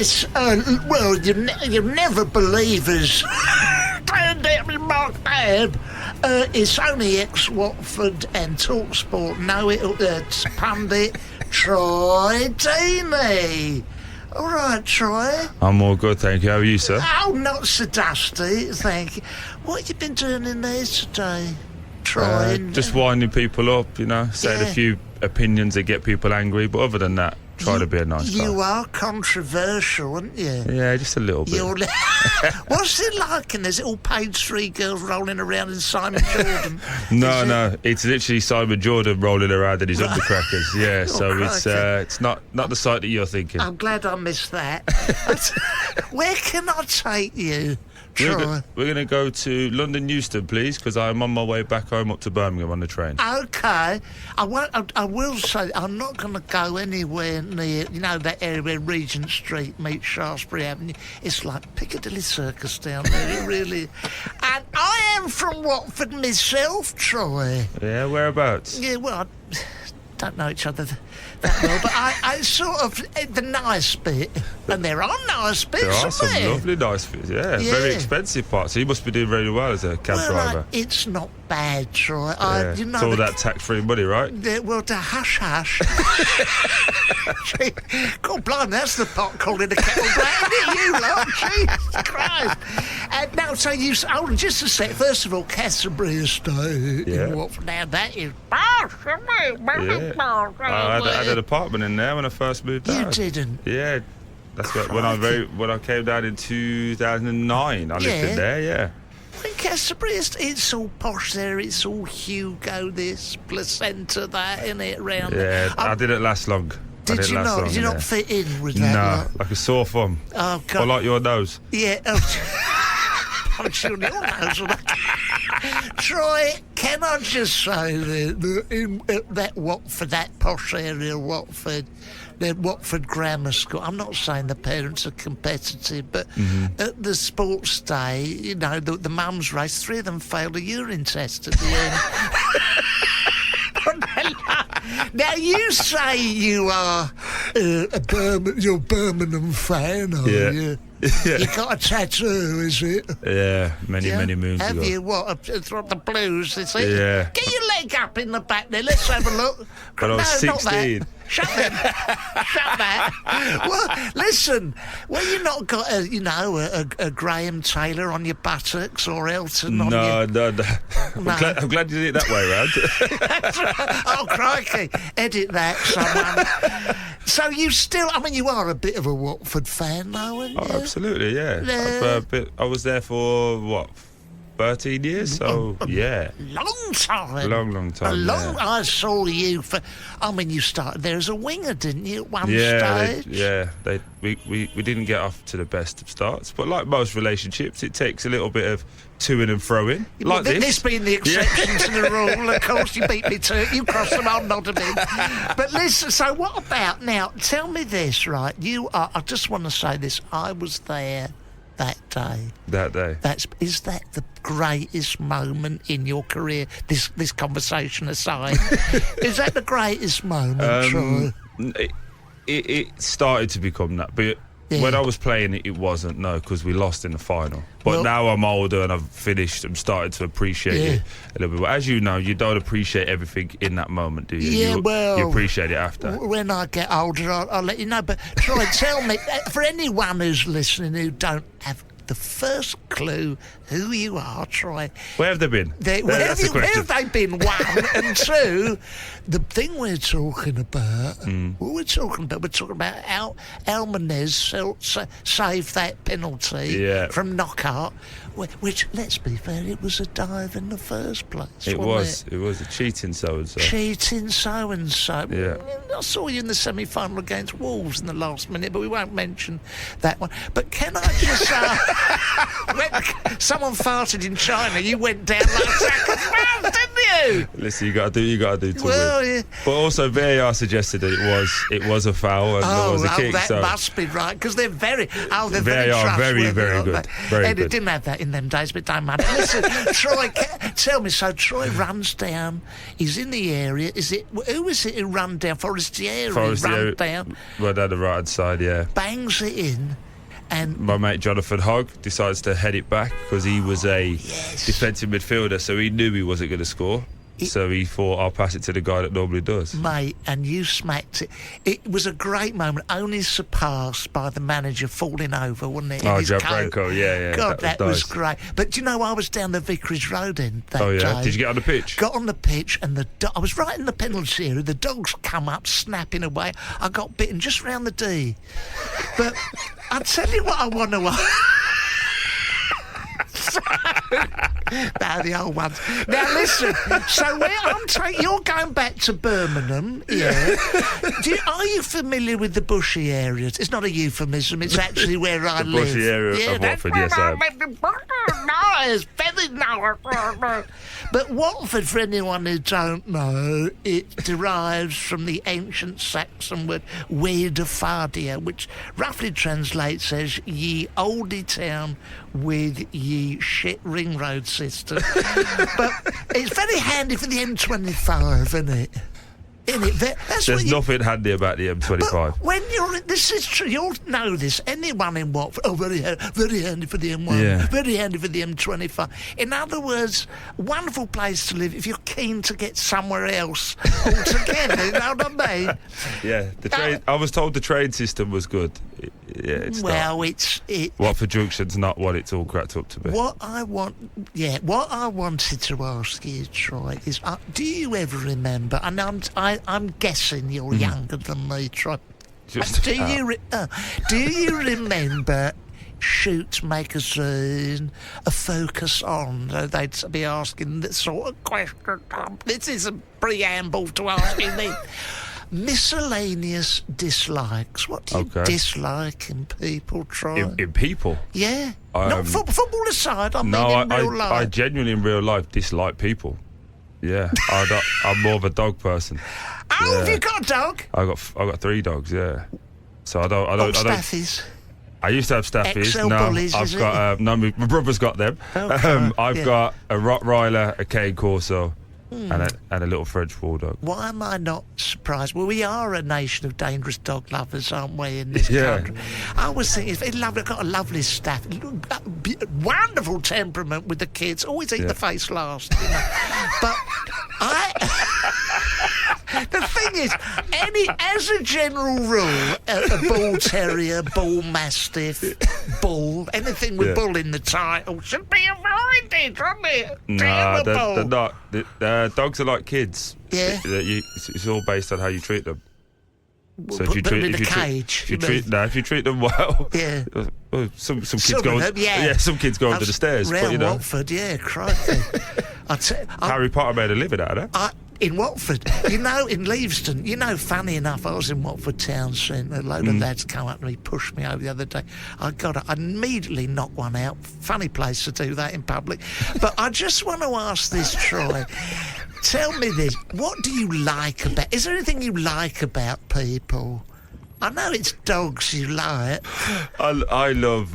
Yes, well, you never believe us. Turned out with Mark Babb. It's only ex-Watford and TalkSport pundit Troy Deeney. All right, Troy. I'm all good, thank you. How are you, sir? Oh, not so dusty, thank you. What have you been doing in there today, Troy? Just winding people up, saying a few opinions that get people angry, but other than that, try to be a nice guy. You are controversial, aren't you? Yeah, just a little bit. What's it like? And there's all page 3 girls rolling around in Simon Jordan? No, it's literally Simon Jordan rolling around in his undercrackers. Yeah, so it's not the sight that you're thinking. I'm glad I missed that. Where can I take you, Troy? We're going to go to London Euston, please, because I'm on my way back home up to Birmingham on the train. Okay. I will say I'm not going to go anywhere near, that area where Regent Street meets Shaftesbury Avenue. It's like Piccadilly Circus down there, it really. And I am from Watford myself, Troy. Yeah, whereabouts? Yeah, well, I don't know each other that well, but I sort of the nice bit, and there are nice bits. There are some lovely nice bits, yeah. Very expensive parts. So you must be doing very well as a cab driver. It's not bad, Troy. It's all that tax-free money, right? Well, the hush. God blimey, that's the pot calling the kettle black, isn't it, you lot? Jesus Christ. Now, so just a sec. First of all, Canterbury Estate in Watford. Now, that is... I had an apartment in there when I first moved out. You didn't? Yeah. That's when I came down in 2009. I lived in there, yeah. In Canterbury, it's all posh there. It's all Hugo this, placenta that, isn't it, round there? Yeah, I didn't last long. Did you not? Did you not fit in with that? No, like a sore thumb. Oh, God. Or like your nose. Yeah. Punch your nose. Troy, can I just say that in that Watford, that posh area of Watford, the Watford Grammar School, I'm not saying the parents are competitive, but at the sports day, the mums race, 3 of them failed a urine test at the end. Now, you say you are you're a Birmingham fan, are you? Yeah. You got a tattoo, is it? Yeah, many moons ago. Have you? What? The blues, is it? Yeah. Get your leg up in the back there. Let's have a look. But I was 16. Shut that. Well, listen. Well, you not got a Graham Taylor on your buttocks or Elton on your... No. I'm glad you did it that way round. Oh, crikey. Edit that, someone. So you are a bit of a Watford fan, though, aren't you? Oh, absolutely, yeah. I was there for, 13 years, so yeah. Long time. Long time. I saw you you started there as a winger, didn't you, at one stage? We didn't get off to the best of starts, but like most relationships, it takes a little bit of to-in and throw-in. Like this being the exception to the rule, of course, you beat me to it, you crossed them, I'll nod them in. But listen, so what about now? Tell me this, right? I just want to say this, I was there that day. Is that the greatest moment in your career? This conversation aside, is that the greatest moment, Troy? It started to become that, but when I was playing it wasn't, no, because we lost in the final. But now I'm older and I've finished, I'm starting to appreciate it a little bit. But as you know, you don't appreciate everything in that moment, do you? You appreciate it after. When I get older, I'll let you know. But Troy, tell me, for anyone who's listening who don't have the first clue who you are, Troy. Where have they been? Where have they been, one? And two, the thing we're talking about, we're talking about Almanez saved that penalty from knockout, which, let's be fair, it was a dive in the first place. It was a cheating so-and-so. Cheating so-and-so. Yeah. I saw you in the semi-final against Wolves in the last minute, but we won't mention that one. But can I just when someone farted in China, you went down like a sack of sprouts, didn't you? you? Listen, you got to do to Well, win. yeah. But also, VAR suggested that it was a foul and there was a kick. That So must be right because they're very. They're VAR very very good. Very and good. it didn't have that in them days, but don't matter. Listen, Troy, tell me. So Troy runs down. He's in the area. Who is it who ran down? Forestieri ran down. Right down the right hand side, yeah. Bangs it in. And my mate Jonathan Hogg decides to head it back because he was a defensive midfielder, so he knew he wasn't going to score. So he thought, I'll pass it to the guy that normally does. Mate, and you smacked it. It was a great moment, only surpassed by the manager falling over, wasn't it? Oh, Joe Branco, yeah. God, that was nice. great. But do you know, I was down the Vicarage Road end that Oh, yeah? day. Did you get on the pitch? Got on the pitch, and I was right in the penalty area. The dogs come up, snapping away. I got bitten just round the D. But I'll tell you what I want to... Now the old ones. Now listen. So you're going back to Birmingham, yeah? Are you familiar with the bushy areas? It's not a euphemism. It's actually where I live. Bushy area of Watford, yes, I am. Nice, very nice. But Watford, for anyone who don't know, it derives from the ancient Saxon word "Weirdafadia," which roughly translates as "ye oldie town with ye shit ring road system." But it's very handy for the M25, isn't it? There's nothing handy about the M25. But when this is true, you'll know this. Anyone in Watford, very handy for the M1, very handy for the M25. In other words, wonderful place to live if you're keen to get somewhere else altogether. You know what I mean? Yeah, I was told the train system was good. It's not. Watford Junction's not what it's all cracked up to be. What I wanted to ask you, Troy, is do you ever remember? And I'm guessing you're younger than me, Troy. Do you remember Shoot magazine, a Focus On? They'd be asking this sort of question. This is a preamble to asking me. Miscellaneous dislikes. What do you dislike in people, Troy? In people? Yeah. Not football aside, I mean in real life. I genuinely in real life dislike people. Yeah. I'm more of a dog person. Oh, have you got a dog? I got 3 dogs, yeah. So I don't Staffies. I used to have staffies. XL No, bullies, I've got my brother's got them. I've got a Rottweiler, a Cane Corso, and a little French Bulldog. Why am I not surprised? Well, we are a nation of dangerous dog lovers, aren't we, in this country? I was thinking, I've got a lovely staff, wonderful temperament with the kids, always eat the face last, you know. But the thing is, as a general rule, a bull terrier, bull mastiff, bull, anything with bull in the title should be avoided, shouldn't it? No, they're not. Dogs are like kids. Yeah. It's all based on how you treat them. So if you treat them well, some kids go. Some kids go under the stairs. Round but, you know, Watford, crikey. Harry Potter made a living out of it. In Watford, in Leavesden, funny enough, I was in Watford town centre. A load of lads come up to me, pushed me over the other day. I immediately knocked one out. Funny place to do that in public. But I just want to ask this, Troy. Tell me this. What do you like about... Is there anything you like about people? I know it's dogs you like. I love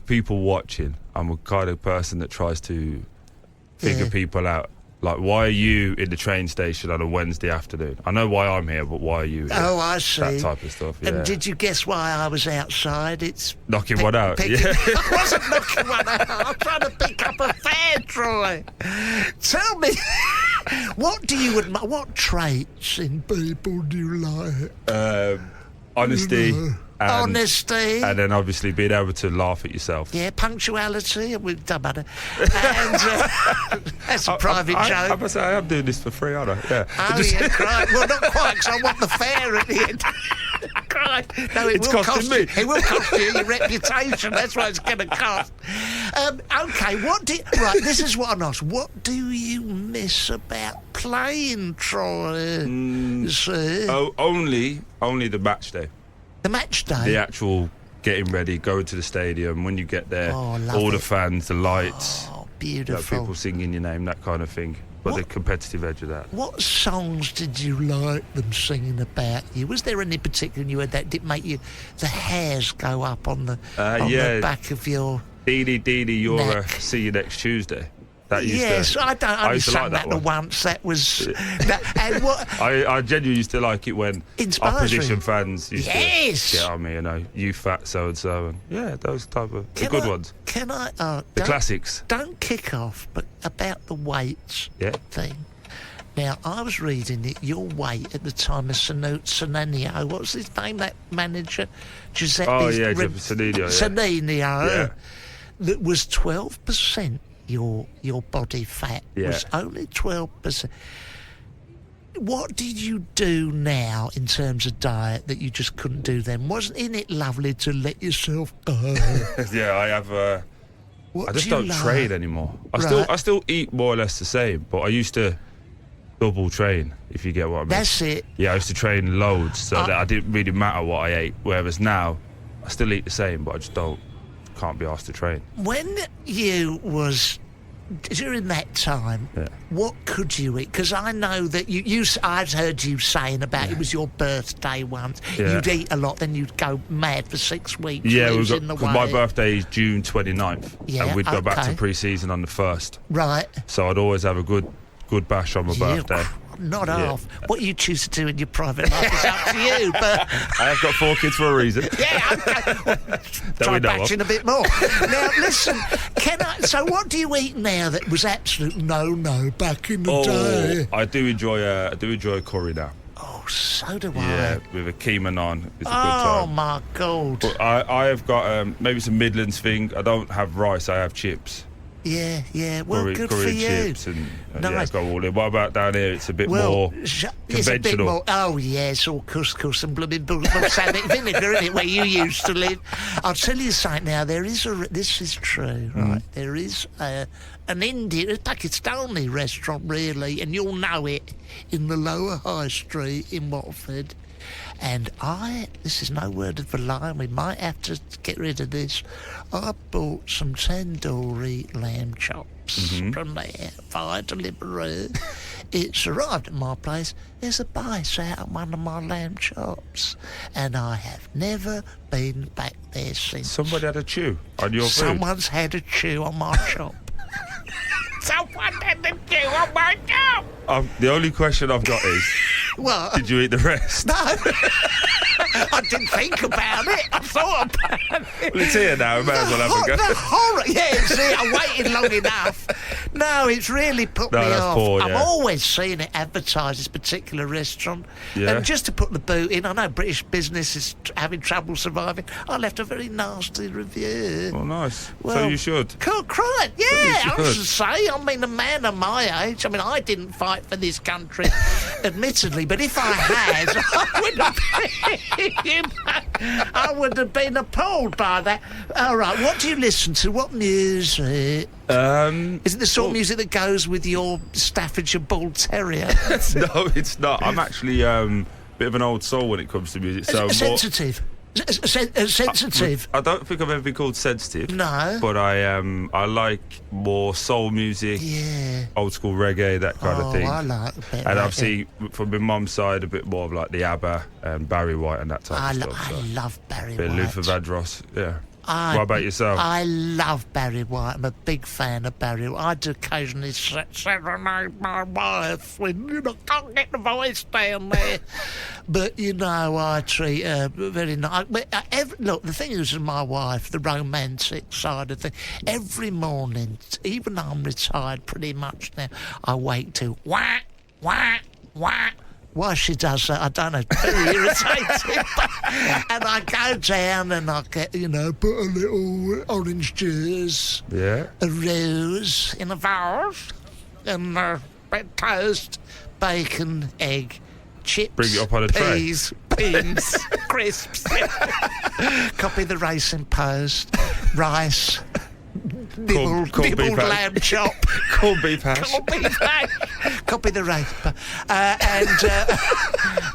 people watching. I'm a kind of person that tries to figure people out. Like, why are you in the train station on a Wednesday afternoon? I know why I'm here, but why are you here? Oh, I see. That type of stuff, yeah. And did you guess why I was outside? It's... Knocking one out, I wasn't knocking one out. I was trying to pick up a fare, Troy. Tell me, what traits in people do you like? Honesty. Honesty. And then obviously being able to laugh at yourself. Yeah, punctuality. It doesn't matter. And that's a private joke. I must say, I am doing this for free, aren't I? Yeah. Oh, yeah, right. Well, not quite, because I want the fare at the end. No, it will cost me. It will cost you your reputation. That's what it's going to cost. Okay, right, this is what I'm asking. What do you miss about playing, Troy? Only the match day. The match day? The actual getting ready, going to the stadium, when you get there, all the fans, the lights. beautiful. People singing your name, that kind of thing. But the competitive edge of that. What songs did you like them singing about you? Was there any particular you heard that did make you the hairs go up on the back of your Deeney, you're see you next Tuesday. That used to, I only sang like that once. That was and what I genuinely used to like it when opposition fans used to get on me, you fat so and so, and those type of the good ones. Can I the classics? Don't kick off, but about the weights thing. Now, I was reading that your weight at the time of Sanenio, what's his name, that manager? Giuseppe Sanenio. That was 12%. Your body fat was only 12%. What did you do now in terms of diet that you just couldn't do then? Wasn't it lovely to let yourself go? I have. I just don't trade anymore. I still eat more or less the same, but I used to double train, if you get what I mean. That's it. Yeah, I used to train loads, so that it didn't really matter what I ate. Whereas now, I still eat the same, but I just can't be asked to train. When you was during that time, what could you eat? Because I know that I've heard you saying about it was your birthday once. You'd eat a lot, then you'd go mad for 6 weeks. Yeah, because my birthday is June 29th, and we'd go back to pre-season on the 1st. Right. So I'd always have a good bash on my birthday. Not half. What you choose to do in your private life is up to you, but I have got 4 kids for a reason. Try bashing a bit more. Now, listen, so what do you eat now that was absolute no back in the day? I do enjoy curry now. Oh, so do I. Yeah, with a keema naan. It's a good time. Oh, my God. But I have got maybe some Midlands thing. I don't have rice, I have chips. Yeah. Well, good for you. Chips and go all in. What about down here? It's a bit more conventional. It's a bit more. Oh yeah, it's all couscous and blooming balsamic vinegar, isn't it? Where you used to live. I'll tell you something now. This is true, right? There is an Indian, a Pakistani restaurant, really, and you'll know it in the Lower High Street in Watford. And this is no word of a lie, we might have to get rid of this. I bought some tandoori lamb chops from there via delivery. It's arrived at my place. There's a bite out of one of my lamb chops. And I have never been back there since. Somebody had a chew on your food? Someone's had a chew on my chop. Someone had a chew on my chop! The only question I've got is... What? Did you eat the rest? No. I didn't think about it. I thought about it. Well, it's here now. We might as well have a go. The horror. Yeah, see, I waited long enough. No, it's really put me off. Poor, I'm always seeing it advertised, this particular restaurant. Yeah. And just to put the boot in, I know British business is having trouble surviving. I left a very nasty review. Oh, nice. Well, so you should. Cool, right. Yeah, I should say. I mean, a man of my age. I mean, I didn't fight for this country, admittedly, but if I had, I would have been appalled by that. All right, what do you listen to? What music? Is it the sort of music that goes with your Staffordshire Bull Terrier? No, it's not. I'm actually a bit of an old soul when it comes to music. So sensitive. Sensitive. I don't think I've ever been called sensitive. No. But I like more soul music, old school reggae, that kind of thing. I like a bit. And obviously, from my mum's side, a bit more of like the ABBA and Barry White and that type of stuff. I love Barry White. Luther Vandross, what about yourself? I love Barry White. I'm a big fan of Barry White. I do occasionally serenade my wife when I can't get the voice down there. But, I treat her very nice. Look, the thing is with my wife, the romantic side of things, every morning, even though I'm retired pretty much now, I wake to whack, whack, whack. Why she does that, I don't know. Very irritating. And I go down and I get, put a little orange juice, a rose in a vase, and bread toast, bacon, egg, chips, bring it up on a peas, beans, crisps. Copy the Racing Post, rice. Nibbled lamb chop. Corned beef hash. Copy the race.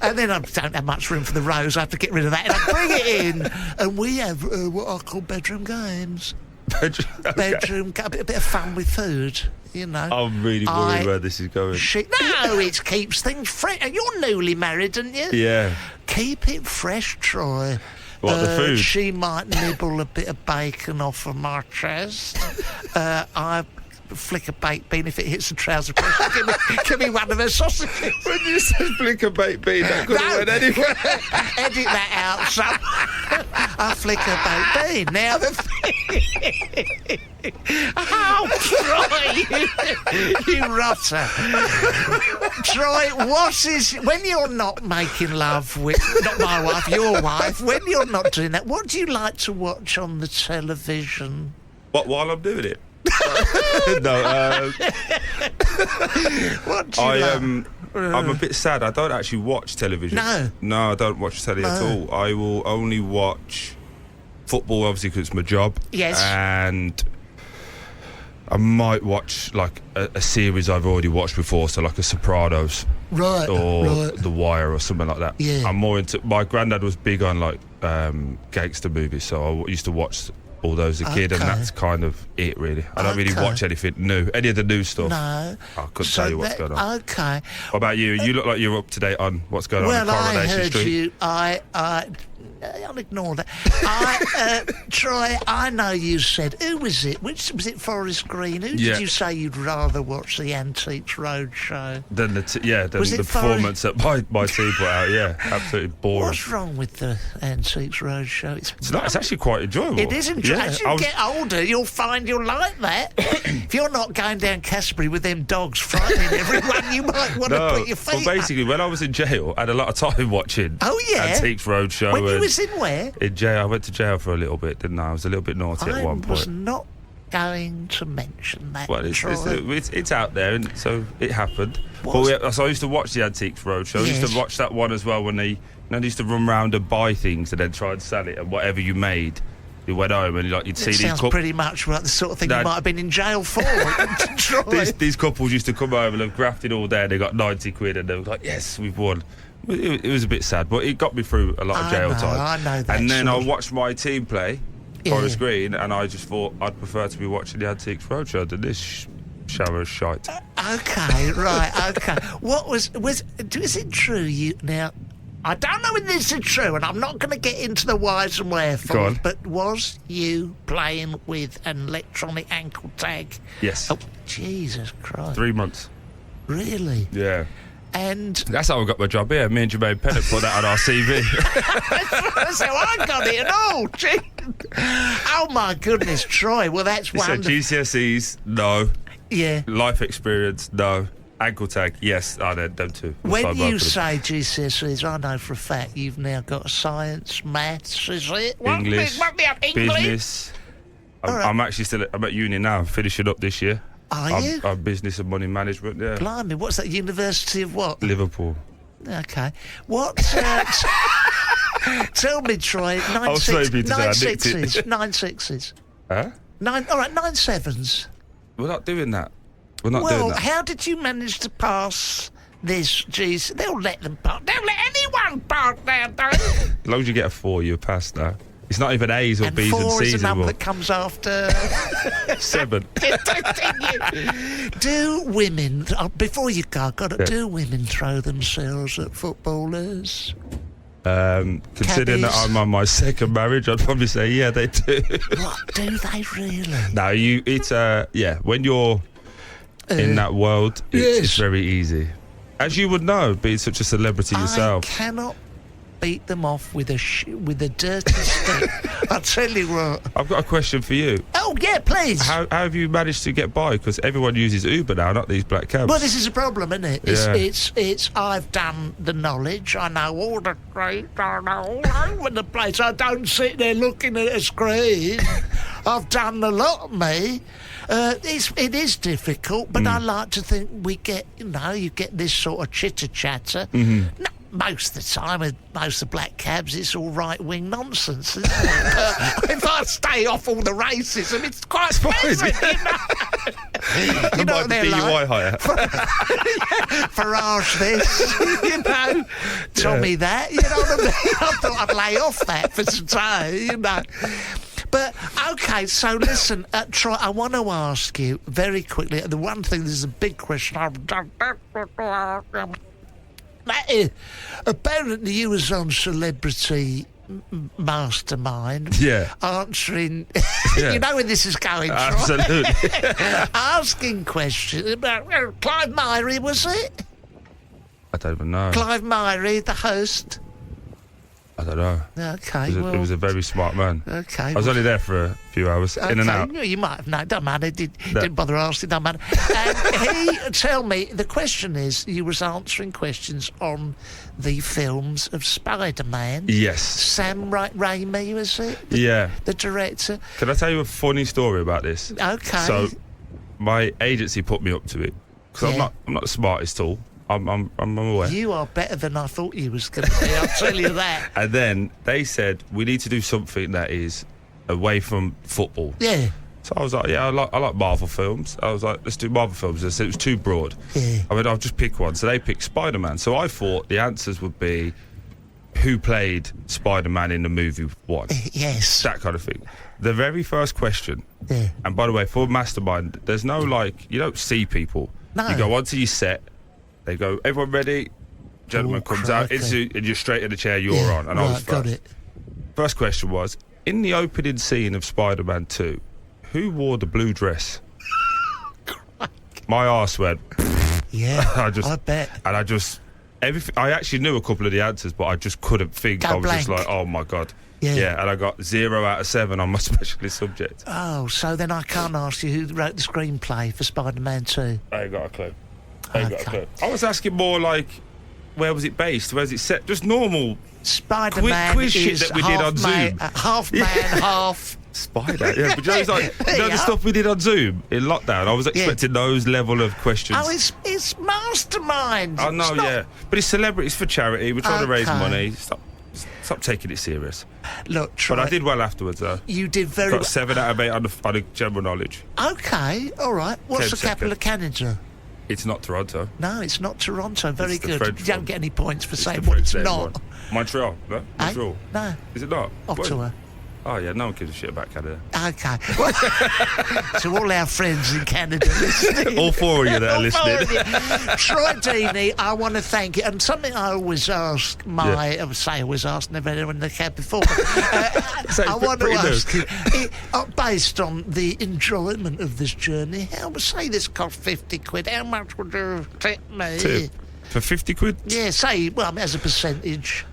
And then I don't have much room for the rose. I have to get rid of that. And I bring it in. And we have what I call bedroom games. bedroom, a bit of fun with food. You know, I'm really worried where this is going. No, it keeps things fresh. You're newly married, aren't you? Yeah. Keep it fresh, Troy. What, the food? She might nibble a bit of bacon off of my chest. I flick a baked bean if it hits the trouser press. Give me one of her sausages. When you said flick a baked bean, that could have went anywhere. Edit that out, son. I flick a baked bean. Now the thing. Oh, Troy, you rotter. Troy, when you're not making love with, not my wife, your wife, when you're not doing that, what do you like to watch on the television? What, while I'm doing it? No. What do you like? I'm a bit sad. I don't actually watch television. No, I don't watch telly at all. I will only watch football, obviously, because it's my job. Yes. And I might watch like a series I've already watched before, so like a Sopranos, or The Wire, or something like that. Yeah. I'm more into. My granddad was big on like gangster movies, so I used to watch all those as a kid, and that's kind of it, really. I don't really watch anything new, any of the new stuff. No, I couldn't tell you what's going on. Okay. What about you? You look like you're up to date on what's going on in Coronation Street. Well, I heard you. I'll ignore that. Troy, I know you said, who was it? Which was it? Forest Green? Who did you say you'd rather watch the Antiques Roadshow? Than the performance that my team put out. Yeah, absolutely boring. What's wrong with the Antiques Roadshow? It's actually quite enjoyable. It is enjoyable. As you get older, you'll find you'll like that. If you're not going down Casbury with them dogs frightening everyone, you might want to put your feet up. Well, basically, when I was in jail, I had a lot of time watching Antiques Roadshow. When you was in where? In jail. I went to jail for a little bit, didn't I? I was a little bit naughty at one point. I was not going to mention that. Well, it's out there, and so it happened. So I used to watch the Antiques Roadshow. Yes. I used to watch that one as well when they used to run round and buy things and then try and sell it, and whatever you made, you went home and you'd see these. Sounds pretty much like the sort of thing you might have been in jail for. These couples used to come home and have grafted all day. They got 90 quid, and they were like, "Yes, we've won." It was a bit sad, but it got me through a lot of jail time. I know that. And then I watched my team play, Forest Green, and I just thought I'd prefer to be watching the Antiques Roadshow than this shower of shite. Okay, right, okay. Is it true now? I don't know if this is true, and I'm not going to get into the whys and wherefores, but was you playing with an electronic ankle tag? Yes. Oh, Jesus Christ. 3 months. Really? Yeah. And that's how I got my job here. Me and Jermaine Pennant put that on our CV. That's how I got it at all. Oh my goodness, Troy. Well, that's wonderful. So GCSEs, no. Yeah. Life experience, no. Ankle tag, yes. Them two. When you say GCSEs, I know for a fact you've now got science, maths, is it? English, business. I'm actually I'm at uni now, finishing up this year. Are you? I'm business and money management, yeah. Blimey, what's that, University of what? Liverpool. Okay. What? Tell me, Troy, 9 sixes. Huh? 9 sevens. We're not doing that. Doing that. Well, how did you manage to pass this? Jeez, they'll let them pass. They'll let anyone pass nowadays. As long as you get a 4, you're past now. It's not even A's or B's and C's anymore. 4 is a number that comes after 7. Do women, before you go, do women throw themselves at footballers? Considering that I'm on my second marriage, I'd probably say yeah, they do. What, do they really? No, when you're in that world, it's very easy. As you would know, being such a celebrity yourself. I cannot beat them off with a dirty stick. I'll tell you what. I've got a question for you. Oh, yeah, please. How have you managed to get by? Because everyone uses Uber now, not these black cabs. Well, this is a problem, isn't it? It's I've done the knowledge. I know all the streets. I know all over the place. I don't sit there looking at a screen. I've done a lot, me. It is difficult, but I like to think we get, you get this sort of chitter-chatter. Mm-hmm. No, most of the time, with most of the black cabs, it's all right-wing nonsense, isn't it? If I stay off all the racism, it's quite pleasant, you know what they're like. Higher. Farage this, Tommy that, you know what I mean? I thought I'd lay off that for today, But, OK, so listen, Troy, I want to ask you very quickly, the one thing, this is a big question. Apparently you was on Celebrity Mastermind. Yeah. Answering... Yeah. You know where this is going, Troy? Absolutely. Asking questions about... Clive Myrie, was it? I don't even know. Clive Myrie, the host? I don't know. OK, He was a very smart man. OK. I was only there for a few hours, in and out. You might have known. Don't matter. Didn't bother asking. Don't matter. And tell me, the question is, you was answering questions on the films of Spider-Man. Yes. Sam Raimi, was it? Yeah. The director. Can I tell you a funny story about this? OK. So, my agency put me up to it because Yeah. I'm not the smartest tool. I'm aware. You are better than I thought you was going to be, I'll tell you that. And then they said, we need to do something that is away from football. Yeah. So I was like, yeah, I like Marvel films. I was like, let's do Marvel films. They said it was too broad. Yeah. I mean, I'll just pick one. So they picked Spider-Man. So I thought the answers would be who played Spider-Man in the movie one. Yes. That kind of thing. The very first question, Yeah. and by the way, for Mastermind, there's no you don't see people. No. You go onto your set, they go, everyone ready? Gentleman comes out, and you're straight in the chair you're on. And I was Right, got it. First question was, in the opening scene of Spider-Man 2, who wore the blue dress? My arse went. Yeah, I bet. And everything. I actually knew a couple of the answers, but I just couldn't think. I was blank. just like, oh my God. Yeah. And I got 0 out of 7 on my specialist subject. Oh, so then I can't ask you who wrote the screenplay for Spider-Man 2. I ain't got a clue. I was asking more like, where was it based? Where's it set? Just normal Spider-Man quiz shit is that we did on Zoom. Half man, half... Spider. Yeah, but you know, it's like, the stuff we did on Zoom in lockdown, I was expecting those level of questions. Oh, it's Mastermind. I know, yeah. But it's celebrity, it's for charity. We're trying to raise money. Stop taking it serious. Look, Troy, but I did well afterwards, though. You did very well. Got 7 out of 8 on the general knowledge. OK, all right. What's the capital of Canada? It's not Toronto. No, it's not Toronto. Very it's good. You don't get any points for saying what it's not. One. Montreal, no? Montreal. No. Is it not? Ottawa. Oh, yeah, no one gives a shit about Canada. OK. To all our friends in Canada listening. All 4 of you that are listening. Troy Deeney, I want to thank you. And something I always ask never anyone in the cab before. I want to ask you, based on the enjoyment of this journey, say this cost 50 quid, how much would you tip me? Tip? For 50 quid? Yeah, as a percentage.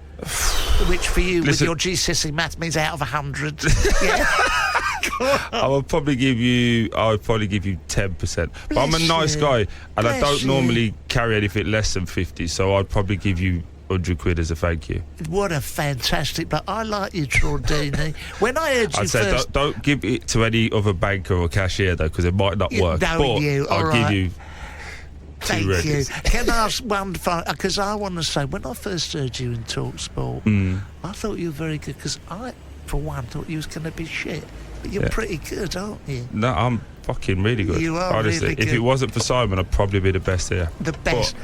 Which for you, with your GCSE maths, means out of 100. Yeah. I would probably give you 10%. But I'm a nice guy, and I don't normally carry anything less than 50, so I'd probably give you 100 quid as a thank you. What a fantastic... But I like you, Troy Deeney. When I heard you I'd say don't give it to any other banker or cashier, though, because it might not work. Knowing you, I'll give you... Thank you. Can I ask one final... Because I want to say, when I first heard you in TalkSport, I thought you were very good, because I, for one, thought you was going to be shit. But you're pretty good, aren't you? No, I'm fucking really good. You are honestly. Really good. If it wasn't for Simon, I'd probably be the best here. The best.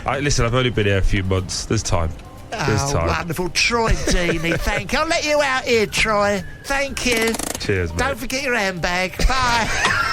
But, listen, I've only been here a few months. There's time. Wonderful. Troy Deeney, thank you. I'll let you out here, Troy. Thank you. Cheers, mate. Don't forget your handbag. Bye.